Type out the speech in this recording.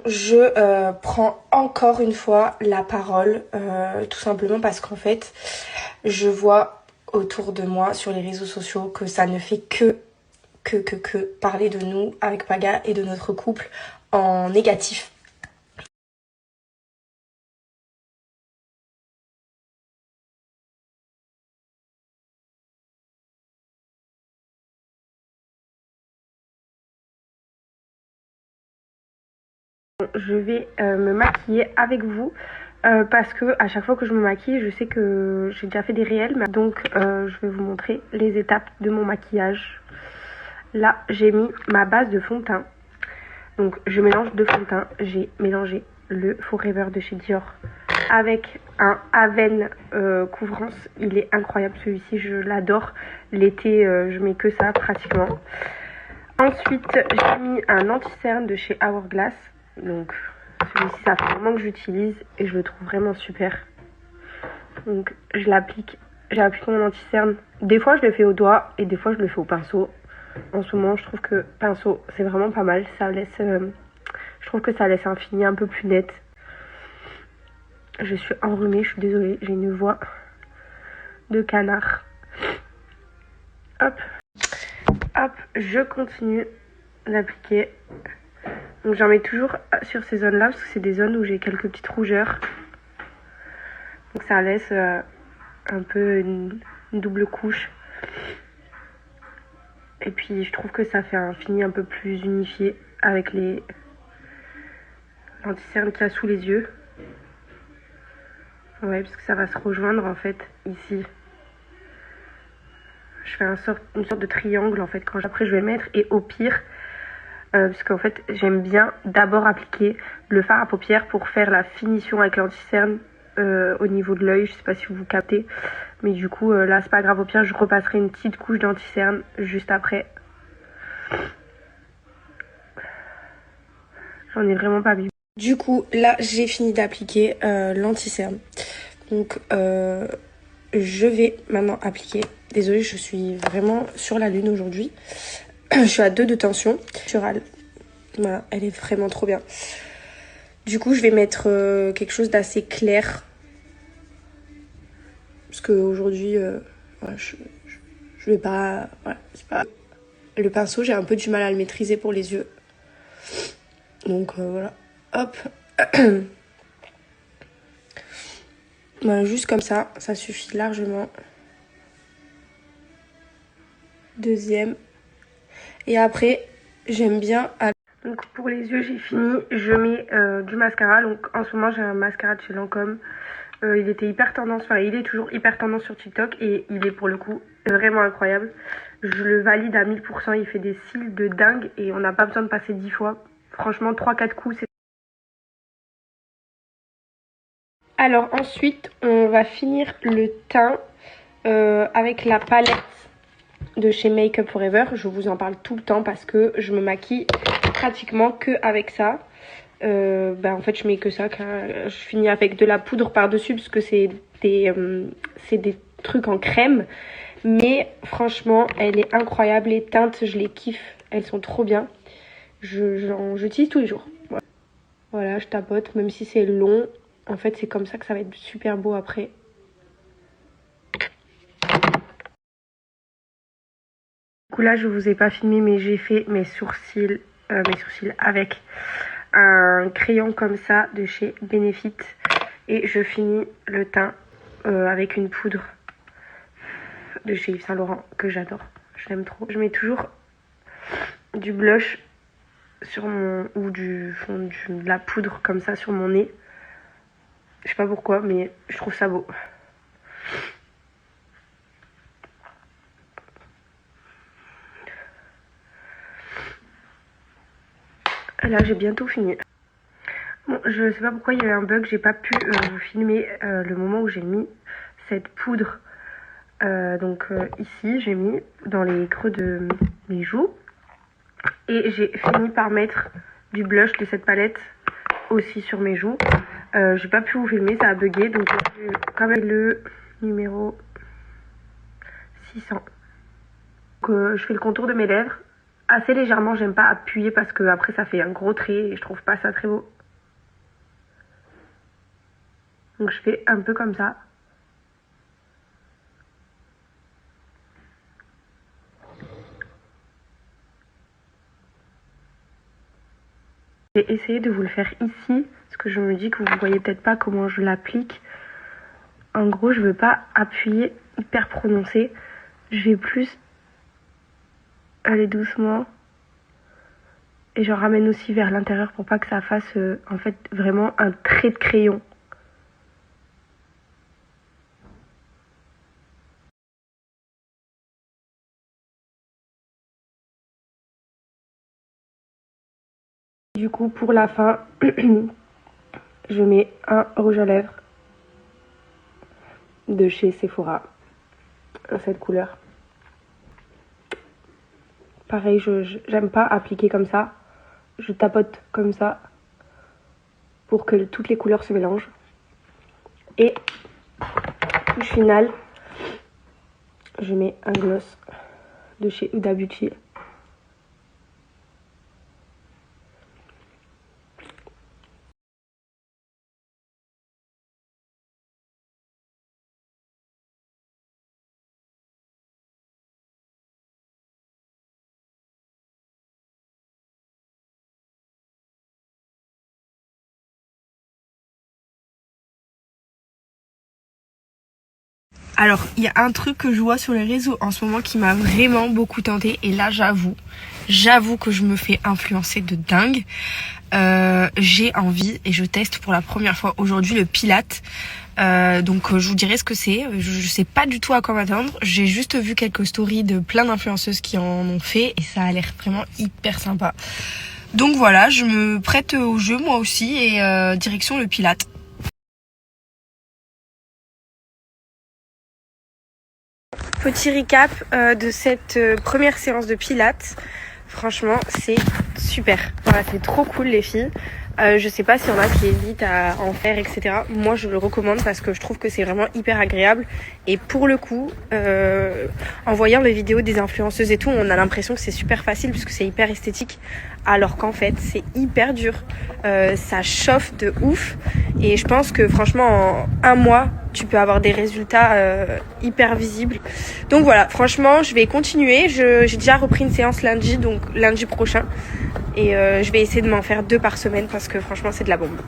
Je prends encore une fois la parole, tout simplement parce qu'en fait, je vois autour de moi sur les réseaux sociaux que ça ne fait que parler de nous avec Paga et de notre couple en négatif. Je vais me maquiller avec vous parce que à chaque fois que je me maquille, je sais que j'ai déjà fait des réels, donc je vais vous montrer les étapes de mon maquillage. Là, j'ai mis ma base de fond de teint. Donc je mélange deux fonds de teint. J'ai mélangé le Forever de chez Dior avec un Aven couvrance. Il est incroyable celui-ci, je l'adore. L'été, je mets que ça pratiquement. Ensuite, j'ai mis un anti-cerne de chez Hourglass. Donc celui-ci, ça fait un moment que j'utilise et je le trouve vraiment super. Donc je l'applique. J'ai appliqué mon anti-cerne. Des fois, je le fais au doigt et des fois, je le fais au pinceau. En ce moment, je trouve que pinceau, c'est vraiment pas mal. Ça laisse, je trouve que ça laisse un fini un peu plus net. Je suis enrhumée, je suis désolée. J'ai une voix de canard. Hop. Hop, je continue d'appliquer. Donc j'en mets toujours sur ces zones-là parce que c'est des zones où j'ai quelques petites rougeurs. Donc ça laisse un peu une double couche. Et puis je trouve que ça fait un fini un peu plus unifié avec l'anti-cerne qu'il y a sous les yeux. Ouais, parce que ça va se rejoindre en fait ici. Je fais une sorte de triangle en fait quand après je vais mettre. Et au pire, parce qu'en fait j'aime bien d'abord appliquer le fard à paupières pour faire la finition avec l'anti-cerne au niveau de l'œil. Je sais pas si vous captez, mais du coup là c'est pas grave, au pire je repasserai une petite couche d'anti-cerne juste après. J'en ai vraiment pas vu. Du coup là j'ai fini d'appliquer l'anti-cerne. Donc je vais maintenant appliquer. Désolée, je suis vraiment sur la lune aujourd'hui. Je suis à 2 de tension naturelle. Voilà, elle est vraiment trop bien. Du coup, je vais mettre quelque chose d'assez clair. Parce qu'aujourd'hui, voilà, je vais pas... Voilà, c'est pas... Le pinceau, j'ai un peu du mal à le maîtriser pour les yeux. Donc voilà. Hop. Voilà, juste comme ça suffit largement. Deuxième. Et après, j'aime bien... Donc pour les yeux, j'ai fini. Je mets du mascara. Donc en ce moment, j'ai un mascara de chez Lancôme. Il était hyper tendance, enfin il est toujours hyper tendance sur TikTok et il est pour le coup vraiment incroyable. Je le valide à 1000%, il fait des cils de dingue et on n'a pas besoin de passer 10 fois. Franchement, 3-4 coups, c'est... Alors ensuite, on va finir le teint avec la palette de chez Make Up For Ever. Je vous en parle tout le temps parce que je me maquille pratiquement que avec ça. En fait je mets que ça, je finis avec de la poudre par dessus parce que c'est des trucs en crème, mais franchement elle est incroyable, les teintes je les kiffe, elles sont trop bien, j'utilise tous les jours. Voilà, je tapote même si c'est long, en fait c'est comme ça que ça va être super beau après. Du coup là je vous ai pas filmé mais j'ai fait mes sourcils avec un crayon comme ça de chez Benefit et je finis le teint avec une poudre de chez Yves Saint Laurent que j'adore, je l'aime trop. Je mets toujours du blush sur mon ou de la poudre comme ça sur mon nez, je sais pas pourquoi mais je trouve ça beau. Là j'ai bientôt fini. Bon, je sais pas pourquoi il y a eu un bug, j'ai pas pu vous filmer le moment où j'ai mis cette poudre. Ici j'ai mis dans les creux de mes joues et j'ai fini par mettre du blush de cette palette aussi sur mes joues. J'ai pas pu vous filmer, ça a bugué, donc j'ai quand même le numéro 600. Donc je fais le contour de mes lèvres assez légèrement, j'aime pas appuyer parce que après ça fait un gros trait et je trouve pas ça très beau. Donc je fais un peu comme ça. Je vais essayer de vous le faire ici, parce que je me dis que vous voyez peut-être pas comment je l'applique. En gros, je veux pas appuyer hyper prononcé. Je vais plus aller doucement. Et je ramène aussi vers l'intérieur pour pas que ça fasse en fait vraiment un trait de crayon. Du coup, pour la fin, je mets un rouge à lèvres de chez Sephora, cette couleur. Pareil, j'aime pas appliquer comme ça. Je tapote comme ça pour que toutes les couleurs se mélangent. Et touche finale, je mets un gloss de chez Huda Beauty. Alors, il y a un truc que je vois sur les réseaux en ce moment qui m'a vraiment beaucoup tenté. Et là, j'avoue que je me fais influencer de dingue. J'ai envie et je teste pour la première fois aujourd'hui le Pilates. Donc je vous dirai ce que c'est. Je sais pas du tout à quoi m'attendre. J'ai juste vu quelques stories de plein d'influenceuses qui en ont fait et ça a l'air vraiment hyper sympa. Donc voilà, je me prête au jeu moi aussi et direction le Pilates. Petit recap de cette première séance de Pilates. Franchement, c'est super. Voilà, c'est trop cool les filles. Je sais pas s'il y en a qui hésitent à en faire, etc. Moi, je le recommande parce que je trouve que c'est vraiment hyper agréable. Et pour le coup, en voyant les vidéos des influenceuses et tout, on a l'impression que c'est super facile puisque c'est hyper esthétique. Alors qu'en fait, c'est hyper dur. Ça chauffe de ouf. Et je pense que franchement, en un mois, tu peux avoir des résultats hyper visibles. Donc voilà, franchement, je vais continuer. J'ai déjà repris une séance lundi, donc lundi prochain. Et je vais essayer de m'en faire 2 par semaine parce que franchement, c'est de la bombe.